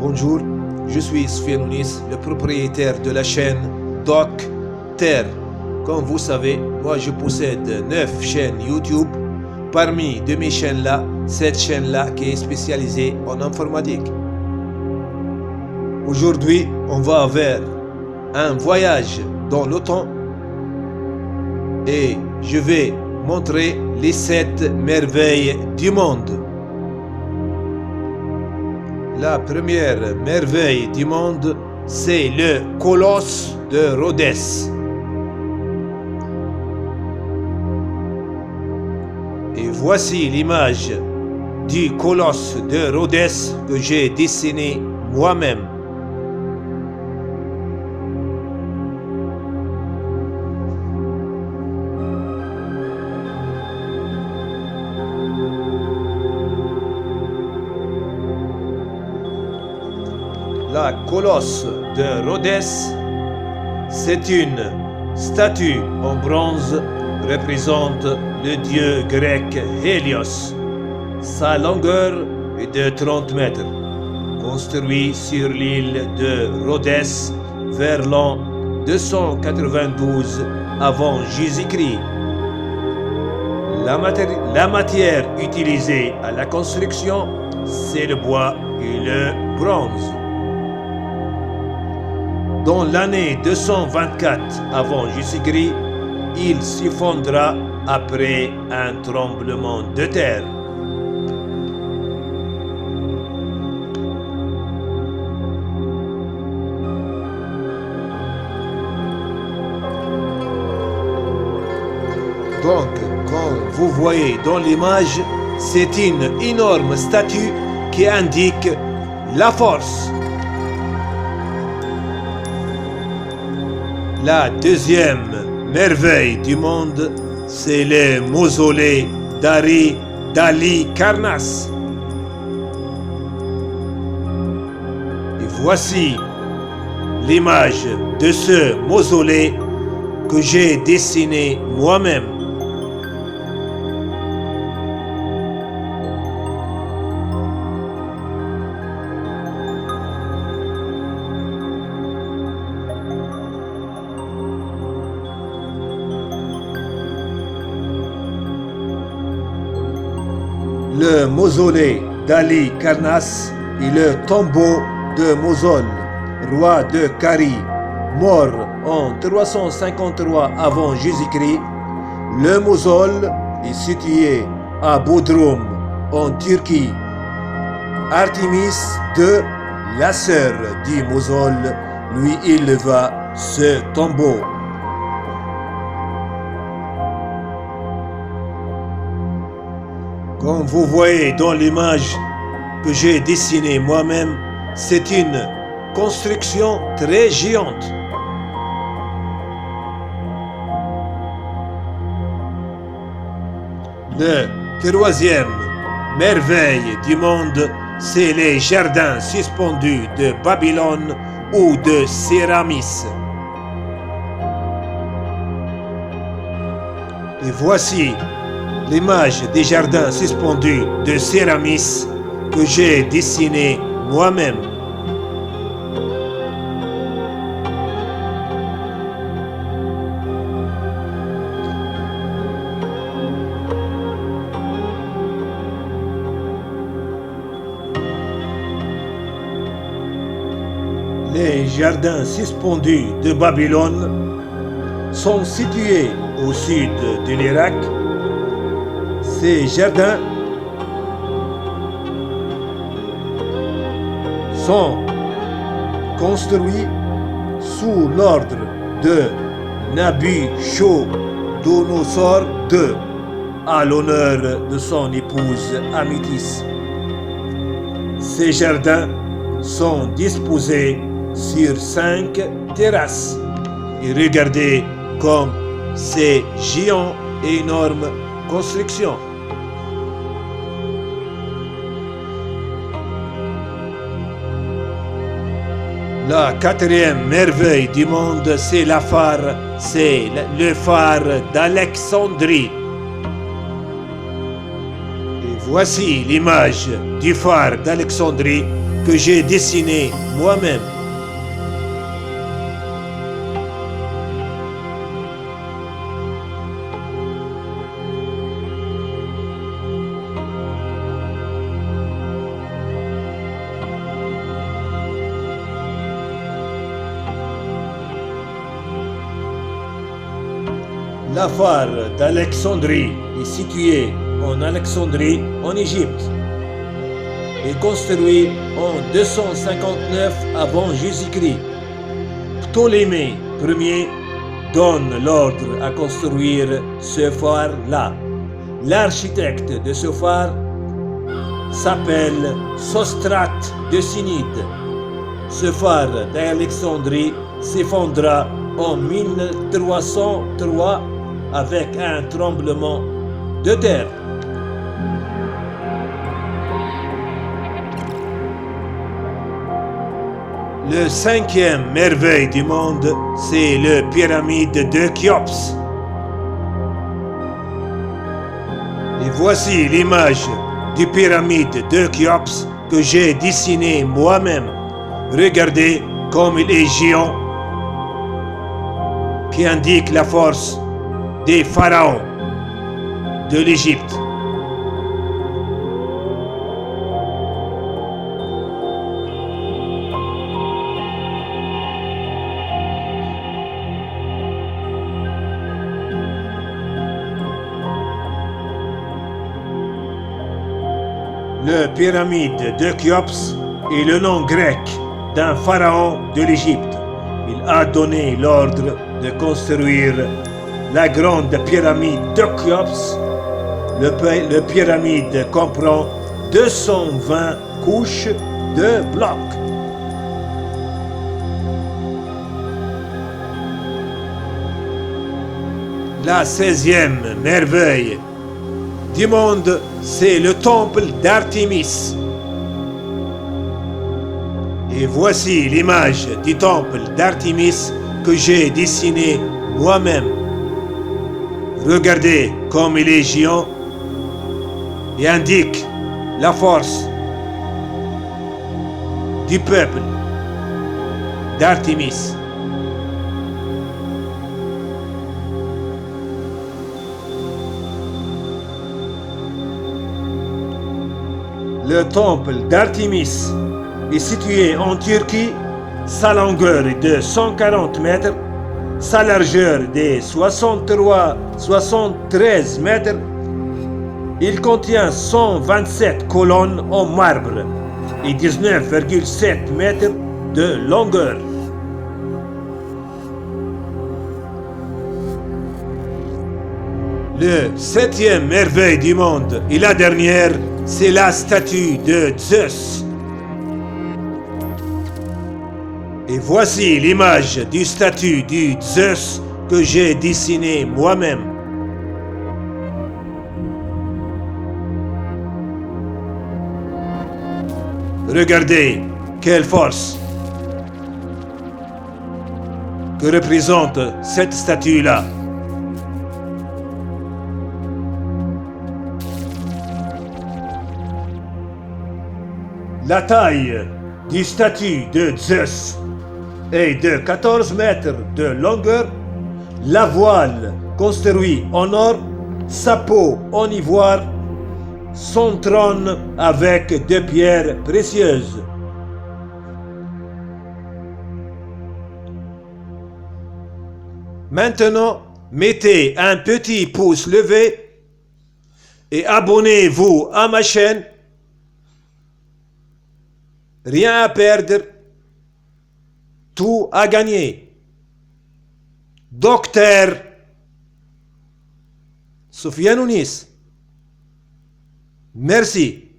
Bonjour, je suis Sfenounis, le propriétaire de la chaîne Doc Terre. Comme vous savez, moi je possède 9 chaînes YouTube. Parmi de mes chaînes-là, cette chaîne-là qui est spécialisée en informatique. Aujourd'hui, on va vers un voyage dans le temps et je vais montrer les 7 merveilles du monde. La première merveille du monde, c'est le colosse de Rhodès. Et voici l'image du colosse de Rhodès que j'ai dessiné moi-même. La colosse de Rhodès, c'est une statue en bronze représente le dieu grec Hélios. Sa longueur est de 30 mètres. Construit sur l'île de Rhodès vers l'an 292 avant Jésus-Christ. La matière utilisée à la construction, c'est le bois et le bronze. Dans l'année 224 avant Jésus-Christ, il s'effondra après un tremblement de terre. Donc, comme vous voyez dans l'image, c'est une énorme statue qui indique la force. La deuxième merveille du monde, c'est le mausolée d'Halicarnasse. Et voici l'image de ce mausolée que j'ai dessiné moi-même. Le mausolée d'Halicarnasse est le tombeau de Mosol, roi de Carie, mort en 353 avant Jésus-Christ. Le Mosol est situé à Bodrum, en Turquie. Artémis II, la sœur du Mosol, lui éleva ce tombeau. Comme vous voyez dans l'image que j'ai dessinée moi-même, c'est une construction très géante. Le troisième merveille du monde, c'est les jardins suspendus de Babylone ou de Séramis. Et voici l'image des jardins suspendus de Séramis que j'ai dessiné moi-même. Les jardins suspendus de Babylone sont situés au sud de l'Irak. Ces jardins sont construits sous l'ordre de Nabuchodonosor II à l'honneur de son épouse Amytis. Ces jardins sont disposés sur 5 terrasses et regardez comme ces géants énormes constructions. La quatrième merveille du monde, c'est le phare d'Alexandrie. Et voici l'image du phare d'Alexandrie que j'ai dessiné moi-même. La phare d'Alexandrie est située en Alexandrie, en Égypte, et construit en 259 avant Jésus-Christ. Ptolémée Ier donne l'ordre à construire ce phare-là. L'architecte de ce phare s'appelle Sostrate de Cynide. Ce phare d'Alexandrie s'effondra en 1303 avec un tremblement de terre. Le cinquième merveille du monde, c'est la pyramide de Khéops. Et voici l'image du pyramide de Khéops que j'ai dessinée moi-même. Regardez comme il est géant, qui indique la force des pharaons de l'Égypte. La pyramide de Khéops est le nom grec d'un pharaon de l'Égypte. Il a donné l'ordre de construire la grande pyramide de Khéops. La pyramide comprend 220 couches de blocs. La 16e merveille du monde, c'est le temple d'Artémis. Et voici l'image du temple d'Artémis que j'ai dessiné moi-même. Regardez comme il est géant et indique la force du peuple d'Artémis. Le temple d'Artémis est situé en Turquie. Sa longueur est de 140 mètres, sa largeur de 73 mètres. Il contient 127 colonnes en marbre et 19,7 mètres de longueur. Le 7e merveille du monde et la dernière, c'est la statue de Zeus. Et voici l'image du statue de Zeus que j'ai dessiné moi-même. Regardez quelle force que représente cette statue-là. La taille du statue de Zeus est de 14 mètres de longueur, la voile construite en or, sa peau en ivoire, son trône avec 2 pierres précieuses. Maintenant, mettez un petit pouce levé et abonnez-vous à ma chaîne. Rien à perdre, tout à gagner. Docteur Soufiane Ounis. Merci.